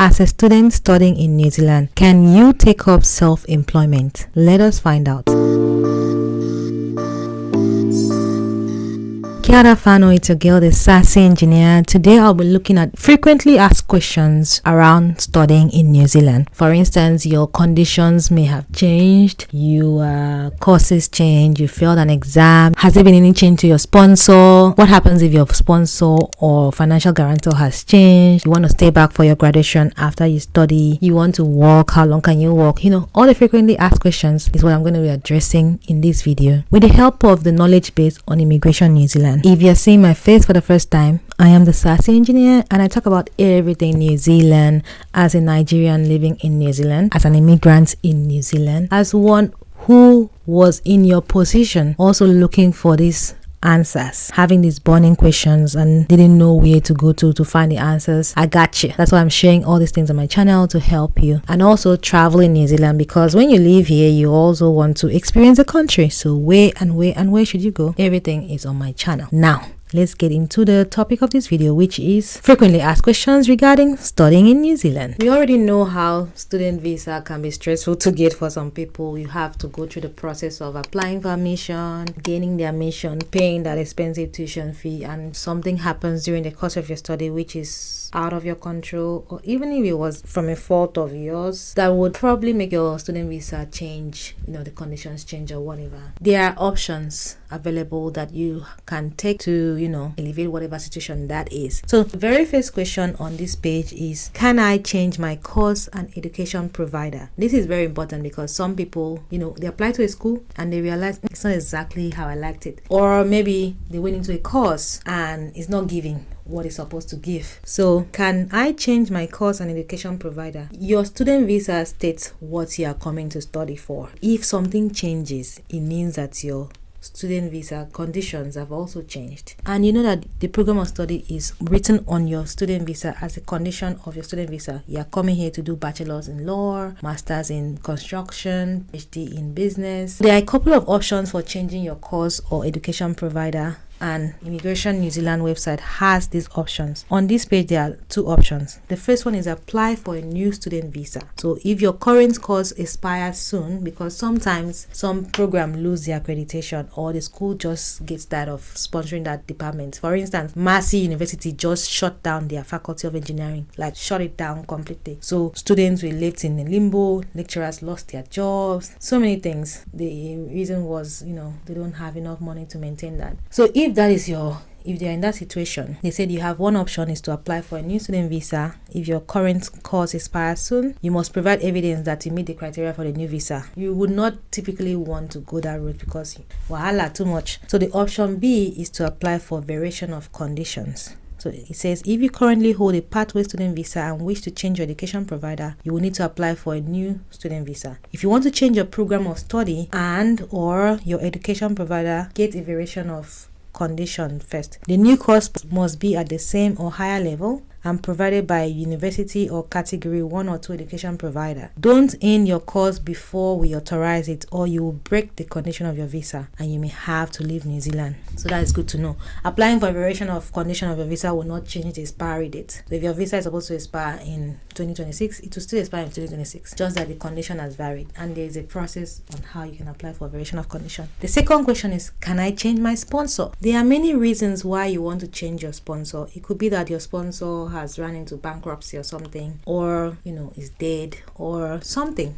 As a student studying in New Zealand, can you take up self-employment? Let us find out. Kia ora whanau, it's your girl, the Sassy engineer. Today I'll be looking at frequently asked questions around studying in New Zealand. For instance, your conditions may have changed, your courses changed, you failed an exam. Has there been any change to your sponsor? What happens if your sponsor or financial guarantor has changed? You want to stay back for your graduation after you study? You want to work? How long can you work? All the frequently asked questions is what I'm going to be addressing in this video with the help of the knowledge base on immigration New Zealand. If you're seeing my face for the first time, I am the Sassy engineer and I talk about everything New Zealand as a Nigerian living in New Zealand, as an immigrant in New Zealand, as one who was in your position also looking for these answers, having these burning questions and didn't know where to go to find the answers. I got you. That's why I'm sharing all these things on my channel to help you. And also travel in New Zealand, because when you live here you also want to experience the country. So where should you go? Everything is on my channel. Now let's get into the topic of this video, which is frequently asked questions regarding studying in New Zealand. We already know how student visa can be stressful to get for some people. You have to go through the process of applying for admission, gaining the admission, paying that expensive tuition fee, and something happens during the course of your study which is out of your control, or even if it was from a fault of yours, that would probably make your student visa change, the conditions change or whatever. There are options available that you can take to alleviate whatever situation that is. So the very first question on this page is, can I change my course and education provider? This is very important because some people, they apply to a school and they realize it's not exactly how I liked it, or maybe they went into a course and it's not giving what it's supposed to give. So can I change my course and education provider? Your student visa states what you are coming to study for. If something changes, it means that your student visa conditions have also changed, and you know that the program of study is written on your student visa as a condition of your student visa. You are coming here to do bachelor's in law, master's in construction, PhD in business. There are a couple of options for changing your course or education provider, and Immigration New Zealand website has these options. On this page there are two options. The first one is apply for a new student visa. So if your current course expires soon, because sometimes some program lose their accreditation or the school just gets tired of sponsoring that department. For instance, Massey University just shut down their faculty of engineering, like shut it down completely. So students were left in a limbo, lecturers lost their jobs, so many things. The reason was, they don't have enough money to maintain that. So if they're in that situation, they said you have one option is to apply for a new student visa. If your current course expires soon, you must provide evidence that you meet the criteria for the new visa. You would not typically want to go that route because wahala too much. So the option B is to apply for variation of conditions. So it says, if you currently hold a pathway student visa and wish to change your education provider, you will need to apply for a new student visa. If you want to change your program of study and or your education provider, get a variation of condition first. The new course must be at the same or higher level and provided by a university or category 1 or 2 education provider. Don't end your course before we authorize it, or you will break the condition of your visa and you may have to leave New Zealand. So that is good to know. Applying for a variation of condition of your visa will not change the expiry date. So if your visa is supposed to expire in 2026, it will still expire in 2026, just that the condition has varied, and there is a process on how you can apply for a variation of condition. The second question is, can I change my sponsor? There are many reasons why you want to change your sponsor. It could be that your sponsor has run into bankruptcy or something, or is dead or something.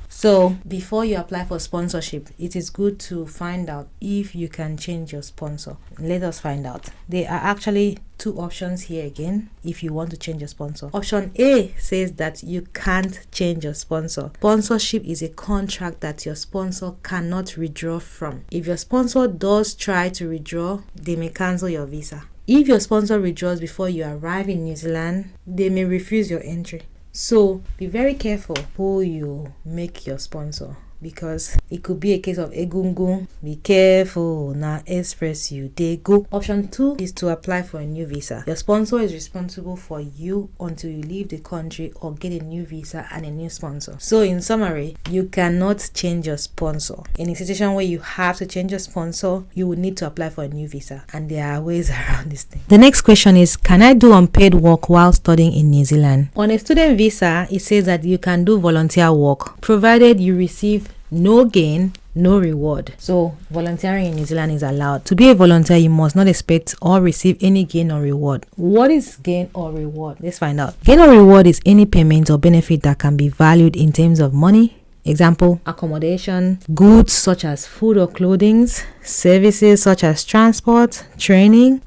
So before you apply for sponsorship, it is good to find out if you can change your sponsor. Let us find out. There are actually two options here again if you want to change your sponsor. Option A says that you can't change your sponsor. Sponsorship is a contract that your sponsor cannot withdraw from. If your sponsor does try to withdraw, they may cancel your visa. If your sponsor withdraws before you arrive in New Zealand, they may refuse your entry. So be very careful who you make your sponsor. because it could be a case of egungun. Be careful, now express you they go. Option 2 is to apply for a new visa. Your sponsor is responsible for you until you leave the country or get a new visa and a new sponsor. So in summary, you cannot change your sponsor. In a situation where you have to change your sponsor, you will need to apply for a new visa, and there are ways around this thing. The next question is, can I do unpaid work while studying in New Zealand? On a student visa, it says that you can do volunteer work provided you receive no gain, no reward. So volunteering in New Zealand is allowed. To be a volunteer, you must not expect or receive any gain or reward. What is gain or reward? Let's find out. Gain or reward is any payment or benefit that can be valued in terms of money. Example, accommodation, goods such as food or clothing, services such as transport, training.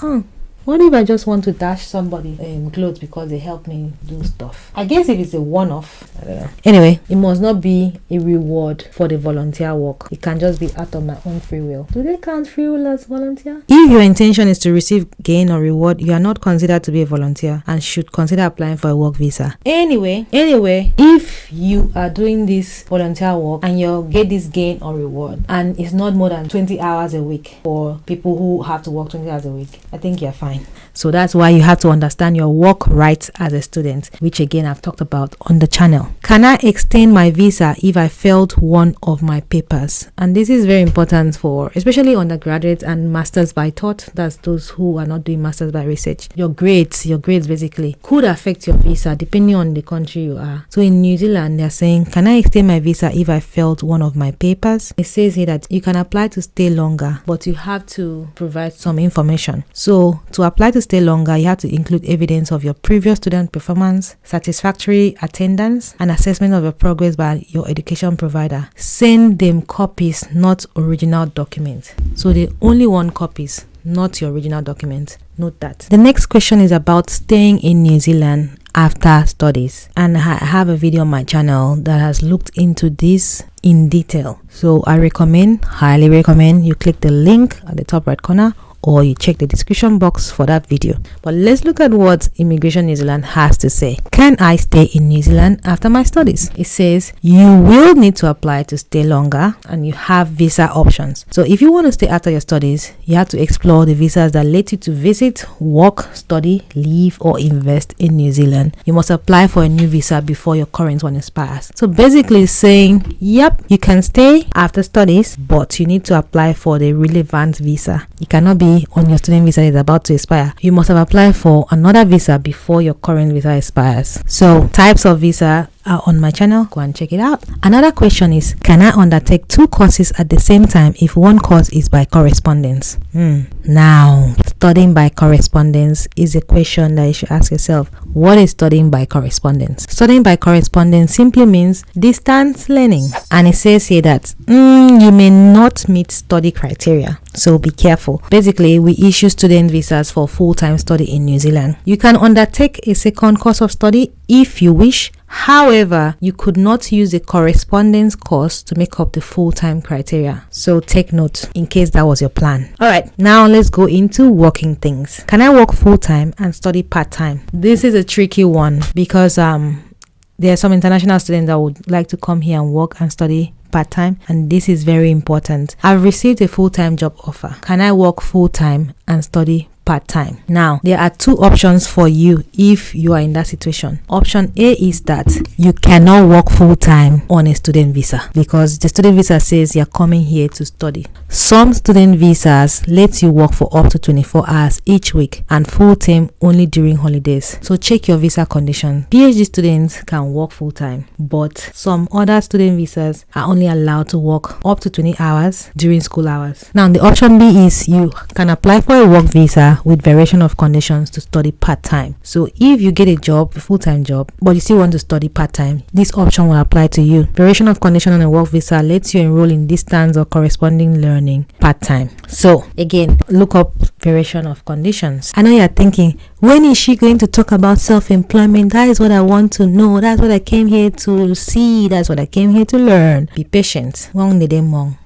What if I just want to dash somebody clothes because they help me do stuff? I guess if it's a one-off, I don't know. Anyway, it must not be a reward for the volunteer work. It can just be out of my own free will. Do they count free will as volunteer? If your intention is to receive gain or reward, you are not considered to be a volunteer and should consider applying for a work visa. Anyway, if you are doing this volunteer work and you get this gain or reward and it's not more than 20 hours a week for people who have to work 20 hours a week, I think you're fine. So that's why you have to understand your work rights as a student, which again I've talked about on the channel. Can I extend my visa if I failed one of my papers? And this is very important for especially undergraduates and masters by thought. That's those who are not doing masters by research. Your grades basically could affect your visa depending on the country you are. So in New Zealand, they're saying, can I extend my visa if I failed one of my papers? It says here that you can apply to stay longer, but you have to provide some information. So to apply to stay longer, you have to include evidence of your previous student performance, satisfactory attendance, and assessment of your progress by your education provider. Send them copies, not original documents. So they only want copies, not your original document. Note that. The next question is about staying in New Zealand after studies, and I have a video on my channel that has looked into this in detail. So I highly recommend you click the link at the top right corner, or you check the description box for that video. But let's look at what Immigration New Zealand has to say. Can I stay in New Zealand after my studies? It says you will need to apply to stay longer and you have visa options. So if you want to stay after your studies, you have to explore the visas that let you to visit, work, study, live, or invest in New Zealand. You must apply for a new visa before your current one expires. So basically it's saying, yep, you can stay after studies, but you need to apply for the relevant visa. You cannot be on your student visa is about to expire. You must have applied for another visa before your current visa expires. So types of visa are on my channel. Go and check it out. Another question is, can I undertake 2 courses at the same time if one course is by correspondence? Now, studying by correspondence is a question that you should ask yourself. What is studying by correspondence? Studying by correspondence simply means distance learning. And it says here that you may not meet study criteria. So be careful. Basically, we issue student visas for full-time study in New Zealand. You can undertake a second course of study if you wish. However, you could not use a correspondence course to make up the full-time criteria. So take note in case that was your plan. Alright, now let's go into working things. Can I work full-time and study part-time? This is a tricky one because there are some international students that would like to come here and work and study part-time, and this is very important. I've received a full-time job offer. Can I work full-time and study part-time? Now, there are 2 options for you if you are in that situation. Option A is that you cannot work full-time on a student visa because the student visa says you're coming here to study. Some student visas let you work for up to 24 hours each week and full-time only during holidays. So check your visa condition. PhD students can work full-time, but some other student visas are only allowed to work up to 20 hours during school hours. Now, the option B is you can apply for a work visa with variation of conditions to study part-time. So if you get a job, a full-time job, but you still want to study part-time, this option will apply to you. Variation of condition on a work visa lets you enroll in distance or corresponding learning part-time. So again, look up variation of conditions. I know you're thinking, When is she going to talk about self-employment? That is what I want to know. That's what I came here to see. That's what I came here to learn. Be patient.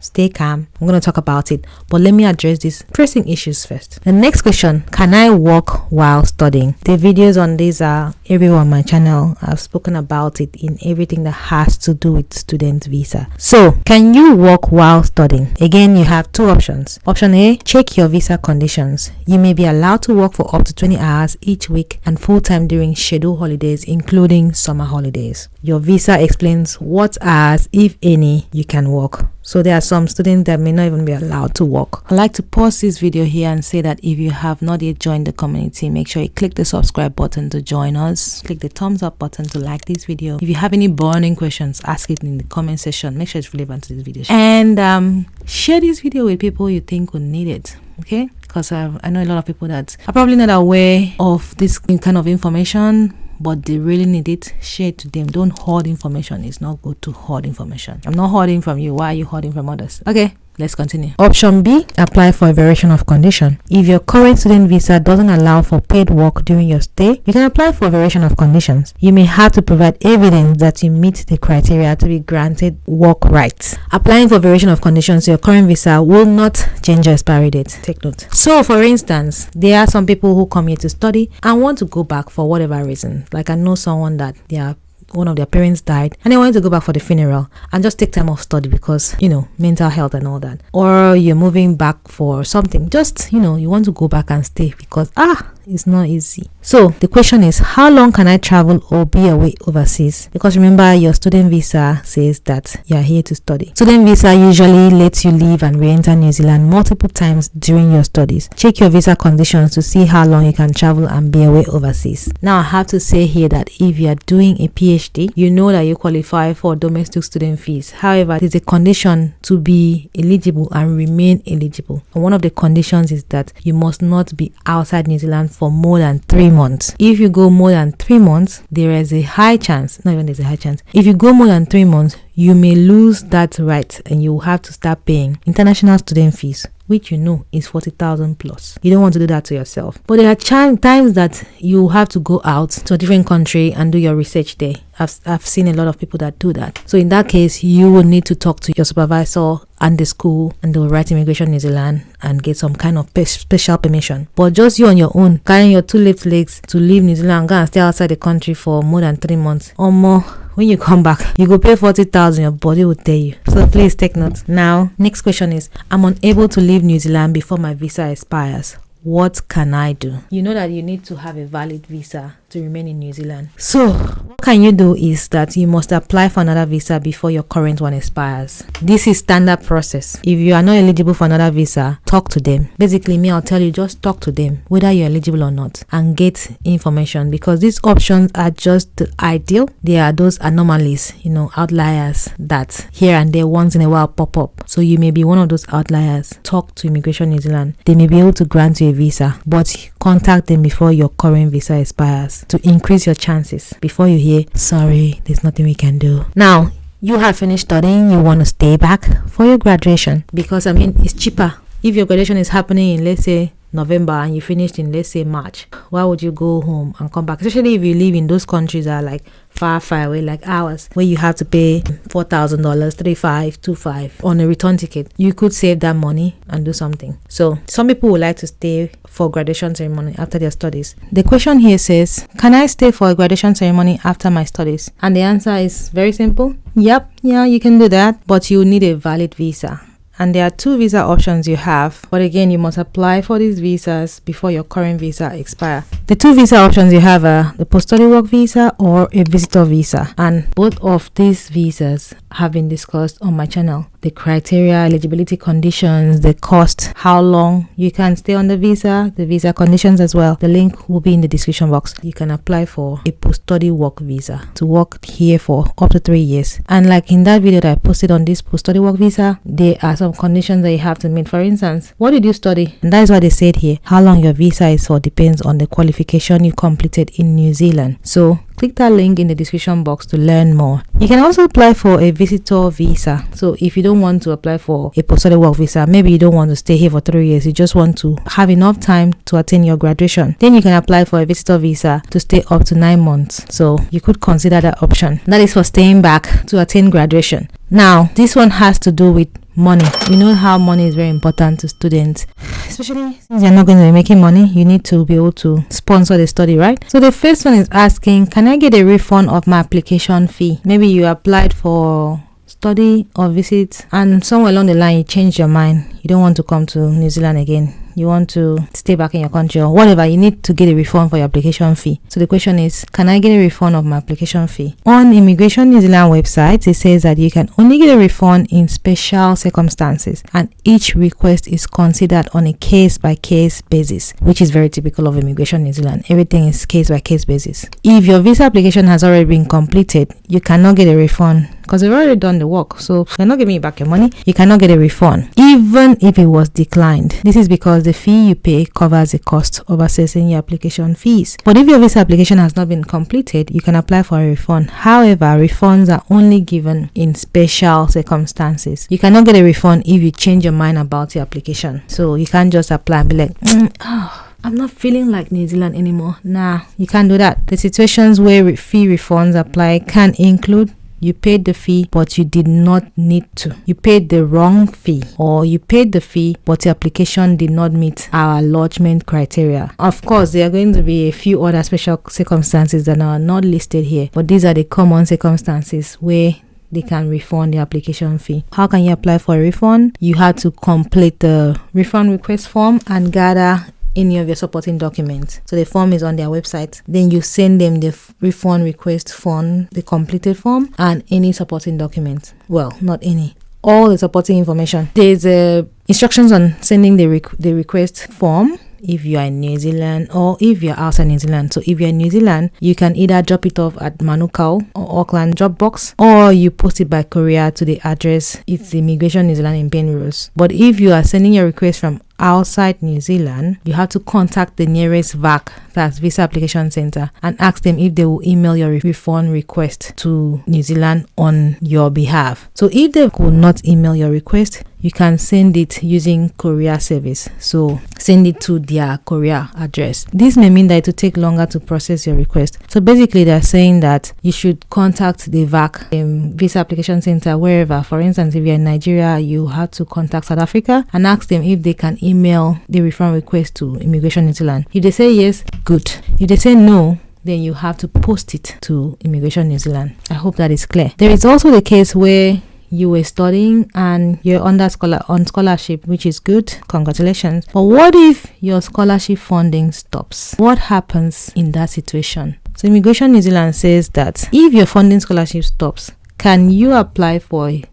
Stay calm. I'm going to talk about it, but let me address these pressing issues first. The next question: can I work while studying? The videos on this are everywhere on my channel. I've spoken about it in everything that has to do with student visa. So, can you work while studying? Again, you have two options. Option A: check your visa conditions. You may be allowed to work for up to 20 hours each week and full-time during scheduled holidays, including summer holidays. Your visa explains what hours, if any, you can work. So there are some students that may not even be allowed to work. I'd like to pause this video here and say that if you have not yet joined the community, make sure you click the subscribe button to join us. Click the thumbs up button to like this video. If you have any burning questions, ask it in the comment section. Make sure it's relevant to this video. And share this video with people you think will need it. Okay? Because I know a lot of people that are probably not aware of this kind of information, but they really need it. Share it to them. Don't hoard information. It's not good to hoard information. I'm not hoarding from you. Why are you hoarding from others? Okay, let's continue. Option B: apply for a variation of condition. If your current student visa doesn't allow for paid work during your stay, you can apply for a variation of conditions. You may have to provide evidence that you meet the criteria to be granted work rights. Applying for variation of conditions to your current visa will not change your expiry date. Take note. So, for instance, there are some people who come here to study and want to go back for whatever reason. Like I know someone that one of their parents died and they wanted to go back for the funeral and just take time off study because, mental health and all that. Or you're moving back for something. Just, you want to go back and stay because, it's not easy. So the question is, how long can I travel or be away overseas? Because remember, your student visa says that you're here to study. Student visa usually lets you leave and re-enter New Zealand multiple times during your studies. Check your visa conditions to see how long you can travel and be away overseas. Now I have to say here that if you are doing a PhD, you know that you qualify for domestic student fees. However, it is a condition to be eligible and remain eligible. And one of the conditions is that you must not be outside New Zealand for more than 3 months. If you go more than 3 months, there is a high chance, not even there's a high chance, if you go more than 3 months, you may lose that right and you will have to start paying international student fees, which is 40,000 plus. You don't want to do that to yourself. But there are times that you have to go out to a different country and do your research there. I've seen a lot of people that do that. So in that case, you will need to talk to your supervisor and the school, and they will write Immigration New Zealand and get some kind of special permission. But just you on your own, carrying your 2 left legs to leave New Zealand, go and stay outside the country for more than 3 months or more. When you come back, you go pay 40,000, your body will tell you. So please take note. Now, next question is, I'm unable to leave New Zealand before my visa expires. What can I do? You know that you need to have a valid visa to remain in New Zealand. So what can you do is that you must apply for another visa before your current one expires. This is standard process. If you are not eligible for another visa, talk to them. Basically, I'll tell you, just talk to them whether you're eligible or not and get information, because these options are just the ideal. There are those anomalies, outliers that here and there once in a while pop up. So you may be one of those outliers. Talk to Immigration New Zealand. They may be able to grant you a visa, but contact them before your current visa expires to increase your chances before you hear, sorry, there's nothing we can do. Now, you have finished studying, you want to stay back for your graduation because, it's cheaper. If your graduation is happening in, let's say, November and you finished in, let's say, March, why would you go home and come back? Especially if you live in those countries that are like far away, like ours, where you have to pay $4,000, $3,500, $2,500 on a return ticket. You could save that money and do something. So some people would like to stay for graduation ceremony after their studies. The question here says, can I stay for a graduation ceremony after my studies? And the answer is very simple. Yep, you can do that, but you need a valid visa. And there are 2 visa options you have, but again, you must apply for these visas before your current visa expire. The 2 visa options you have are the post-study work visa or a visitor visa, and both of these visas have been discussed on my channel. The criteria, eligibility conditions, the cost, how long you can stay on the visa conditions as well. The link will be in the description box. You can apply for a post-study work visa to work here for up to 3 years. And like in that video that I posted on this post-study work visa, there are some conditions that you have to meet. For instance, what did you study? And that is why they said here, how long your visa is for depends on the qualification you completed in New Zealand. So click that link in the description box to learn more. You can also apply for a visitor visa. So if you don't want to apply for a post-study work visa, maybe you don't want to stay here for 3 years, you just want to have enough time to attain your graduation, then you can apply for a visitor visa to stay up to 9 months. So you could consider that option. That is for staying back to attain graduation. Now, this one has to do with money. We know how money is very important to students, especially since you're not going to be making money. You need to be able to sponsor the study, right? So the first one is asking, can I get a refund of my application fee? Maybe you applied for study or visit and somewhere along the line you change your mind. You don't want to come to New Zealand again. You want to stay back in your country or whatever. You need to get a refund for your application fee. So the question is, can I get a refund of my application fee? On Immigration New Zealand website, it says that you can only get a refund in special circumstances, and each request is considered on a case-by-case basis, which is very typical of Immigration New Zealand. Everything is case-by-case basis. If your visa application has already been completed, you cannot get a refund because they've already done the work. So they're not giving you back your money. You cannot get a refund, even if it was declined. This is because the fee you pay covers the cost of accessing your application fees. But if your visa application has not been completed, you can apply for a refund. However, refunds are only given in special circumstances. You cannot get a refund if you change your mind about your application. So you can't just apply and be like, I'm not feeling like New Zealand anymore. Nah, you can't do that. The situations where fee refunds apply can include you paid the fee but you did not need to. You paid the wrong fee, or you paid the fee but your application did not meet our lodgement criteria. Of course, there are going to be a few other special circumstances that are not listed here, but these are the common circumstances where they can refund the application fee. How can you apply for a refund? You have to complete the refund request form and gather any of your supporting documents. So the form is on their website. Then you send them the refund request form, the completed form, and any supporting documents. Well, not any. All the supporting information. There's instructions on sending the request form if you are in New Zealand or if you're outside New Zealand. So if you're in New Zealand, you can either drop it off at Manukau or Auckland drop box, or you post it by courier to the address. It's Immigration New Zealand in Penrose. But if you are sending your request from outside New Zealand, you have to contact the nearest VAC, that's Visa Application Center, and ask them if they will email your refund request to New Zealand on your behalf. So if they could not email your request, you can send it using courier service. So send it to their courier address. This may mean that it will take longer to process your request. So basically they're saying that you should contact the VAC, Visa Application Center, wherever. For instance, if you're in Nigeria, you have to contact South Africa and ask them if they can email the refund request to Immigration New Zealand. If they say yes, good. If they say no, then you have to post it to Immigration New Zealand. I hope that is clear. There is also the case where you were studying and you're on scholarship, which is good. Congratulations. But what if your scholarship funding stops? What happens in that situation? So Immigration New Zealand says that if your funding scholarship stops, can you apply for a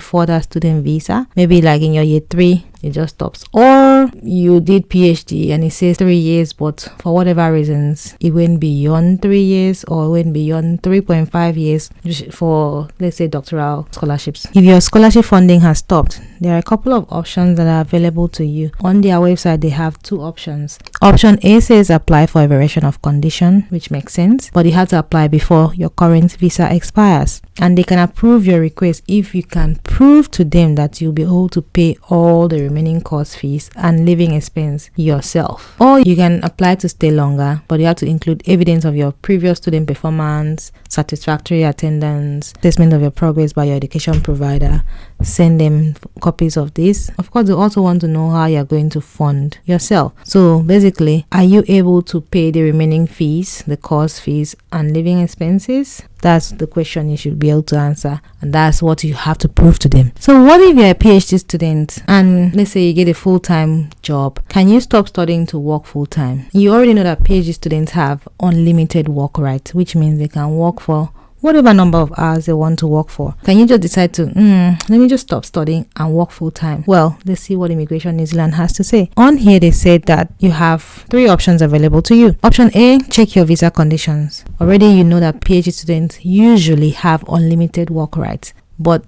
further student visa? Maybe like in your year 3, it just stops. Or you did PhD and it says 3 years, but for whatever reasons, it went beyond 3 years or went beyond 3.5 years for, let's say, doctoral scholarships. If your scholarship funding has stopped, there are a couple of options that are available to you. On their website, they have 2 options. Option A says apply for a variation of condition, which makes sense, but you have to apply before your current visa expires. And they can approve your request if you can prove to them that you'll be able to pay all the remaining course fees and living expense yourself. Or you can apply to stay longer, but you have to include evidence of your previous student performance, satisfactory attendance, assessment of your progress by your education provider. Send them copies of this. Of course, they also want to know how you're going to fund yourself. So basically, are you able to pay the remaining fees, the course fees and living expenses? That's the question you should be able to answer, and that's what you have to prove to them. So what if you're a PhD student and let's say you get a full-time job? Can you stop studying to work full-time? You already know that PhD students have unlimited work rights, which means they can work for whatever number of hours they want to work for. Can you just decide to, let me just stop studying and work full time? Well, let's see what Immigration New Zealand has to say. On here, they said that you have 3 options available to you. Option A, check your visa conditions. Already you know that PhD students usually have unlimited work rights. But,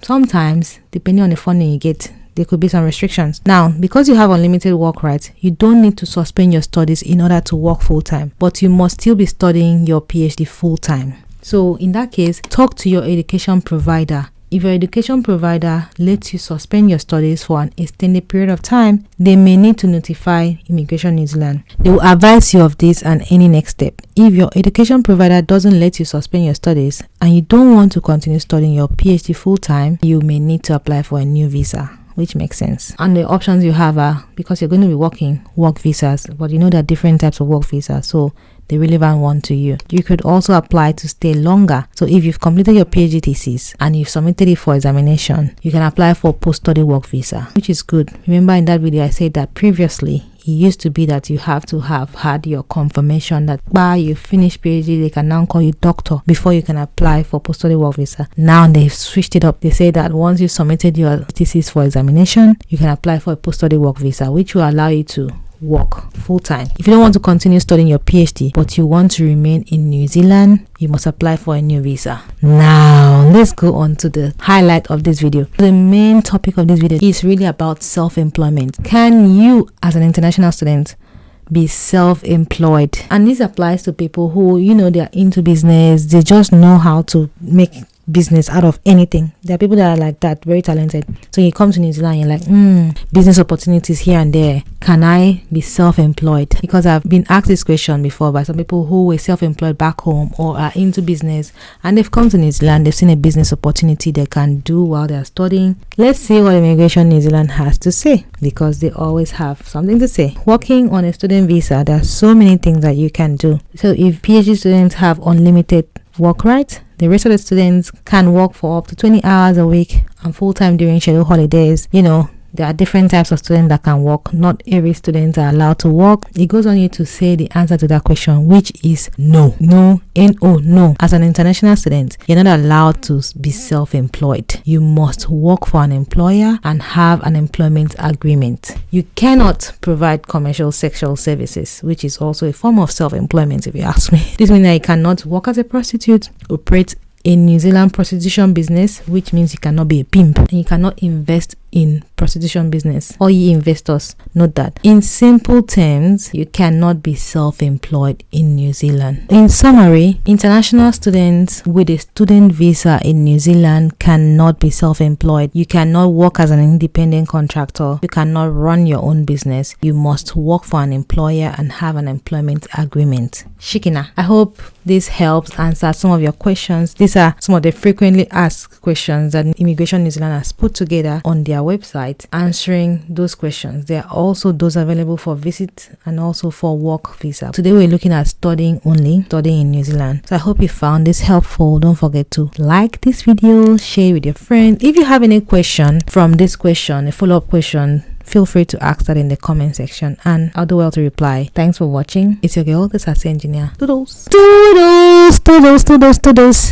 sometimes, depending on the funding you get, there could be some restrictions. Now, because you have unlimited work rights, you don't need to suspend your studies in order to work full-time, but you must still be studying your PhD full-time. So in that case, talk to your education provider. If your education provider lets you suspend your studies for an extended period of time, they may need to notify Immigration New Zealand. They will advise you of this and any next step. If your education provider doesn't let you suspend your studies and you don't want to continue studying your PhD full-time, you may need to apply for a new visa, which makes sense. And the options you have are, because you're going to be working, work visas, but you know there are different types of work visas, so the relevant one to you. You could also apply to stay longer. So if you've completed your PhD thesis and you've submitted it for examination, you can apply for post-study work visa, which is good. Remember in that video I said that previously it used to be that you have to have had your confirmation that by you finish PhD, they can now call you doctor before you can apply for post-study work visa. Now they've switched it up. They say that once you submitted your thesis for examination, you can apply for a post-study work visa, which will allow you to work full-time. If you don't want to continue studying your PhD but you want to remain in New Zealand, you must apply for a new visa. Now let's go on to the highlight of this video. The main topic of this video is really about self-employment. Can you as an international student be self-employed? And this applies to people who, they are into business, they just know how to make business out of anything. There are people that are like that, very talented. So you come to New Zealand, you're like, business opportunities here and there. Can I be self-employed? Because I've been asked this question before by some people who were self-employed back home or are into business, and they've come to New Zealand, they've seen a business opportunity they can do while they're studying. Let's see what Immigration New Zealand has to say, because they always have something to say. Working on a student visa, there are so many things that you can do. So if PhD students have unlimited work rights, the rest of the students can work for up to 20 hours a week and full-time during scheduled holidays. There are different types of students that can work. Not every student are allowed to work. It goes on you to say the answer to that question, which is no. No, N-O, no. As an international student, you're not allowed to be self-employed. You must work for an employer and have an employment agreement. You cannot provide commercial sexual services, which is also a form of self-employment if you ask me. This means that you cannot work as a prostitute, operate in New Zealand prostitution business, which means you cannot be a pimp, and you cannot invest in prostitution business. All you investors, note that. In simple terms, you cannot be self-employed in New Zealand. In summary, international students with a student visa in New Zealand cannot be self-employed. You cannot work as an independent contractor. You cannot run your own business. You must work for an employer and have an employment agreement. Shikina, I hope this helps answer some of your questions. These are some of the frequently asked questions that Immigration New Zealand has put together on their website, answering those questions. There are also those available for visit and also for work visa. Today we're looking at studying in New Zealand. So I hope you found this helpful. Don't forget to like this video, share with your friends. If you have any question from this question, a follow-up question, feel free to ask that in the comment section and I'll do well to reply. Thanks for watching. It's your girl, the Sassy Engineer. Toodles. Toodles, toodles, toodles, toodles.